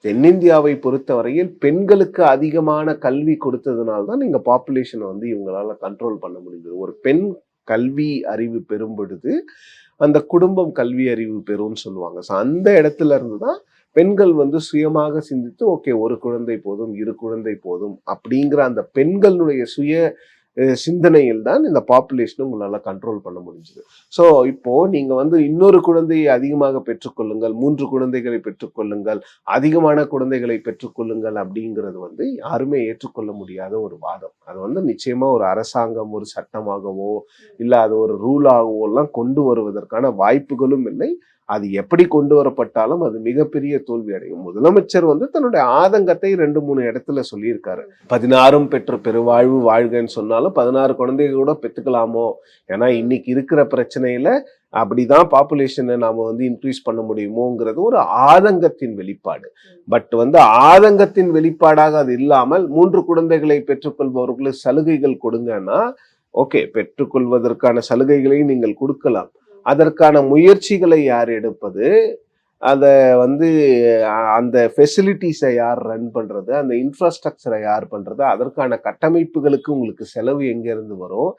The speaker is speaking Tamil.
தென்னிந்தியாவை பொறுத்தவரையில் பெண்களுக்கு அதிகமான கல்வி கொடுத்ததுனால்தான் நீங்க பாப்புலேஷனை வந்து இவங்களால கண்ட்ரோல் பண்ண முடியுது. ஒரு பெண் கல்வி அறிவு பெறும் பொழுது அந்த குடும்பம் கல்வி அறிவு பெறும்னு சொல்லுவாங்க. ஸோ அந்த இடத்துல இருந்து தான் பெண்கள் வந்து சுயமாக சிந்தித்து ஓகே ஒரு குழந்தை போதும், இரு குழந்தை போதும் அப்படிங்கிற அந்த பெண்களுடைய சுய சிந்தனையில் தான் இந்த பாப்புலேஷனை உங்களால கண்ட்ரோல் பண்ண முடிஞ்சது. ஸோ இப்போ நீங்க வந்து இன்னொரு குழந்தையை அதிகமாக பெற்றுக்கொள்ளுங்கள், 3 குழந்தைகளை பெற்றுக்கொள்ளுங்கள், அதிகமான குழந்தைகளை பெற்றுக்கொள்ளுங்கள் அப்படிங்கிறது வந்து யாருமே ஏற்றுக்கொள்ள முடியாத ஒரு வாதம். அது வந்து நிச்சயமா ஒரு அரசாங்கம் ஒரு சட்டமாகவோ இல்ல அது ஒரு ரூலாகவோ எல்லாம் கொண்டு வருவதற்கான வாய்ப்புகளும் இல்லை. அது எப்படி கொண்டு வரப்பட்டாலும் அது மிகப்பெரிய தோல்வி அடையும். முதலமைச்சர் வந்து தன்னுடைய ஆதங்கத்தை 2-3 இடத்துல சொல்லியிருக்காரு. 16 பெற்ற பெருவாழ்வு வாழ்கன்னு சொன்னாலும் 16 குழந்தைகள் கூட பெற்றுக்கலாமோ? ஏன்னா இன்னைக்கு இருக்கிற பிரச்சனையில அப்படிதான் பாப்புலேஷனை நாம வந்து இன்க்ரீஸ் பண்ண முடியுமோங்கிறது ஒரு ஆதங்கத்தின் வெளிப்பாடு. பட் வந்து ஆதங்கத்தின் வெளிப்பாடாக அது இல்லாமல் 3 குழந்தைகளை பெற்றுக்கொள்பவர்களுக்கு சலுகைகள் கொடுங்கன்னா ஓகே, பெற்றுக்கொள்வதற்கான சலுகைகளை நீங்கள் கொடுக்கலாம். அதற்கான முயற்சிகளை யார் எடுப்பது, அத வந்து அந்த ஃபெசிலிட்டிஸை யார் ரன் பண்றது, அந்த இன்ஃப்ராஸ்ட்ரக்சரை யார் பண்றது, அதற்கான கட்டமைப்புகளுக்கு உங்களுக்கு செலவு எங்க இருந்து வரும்,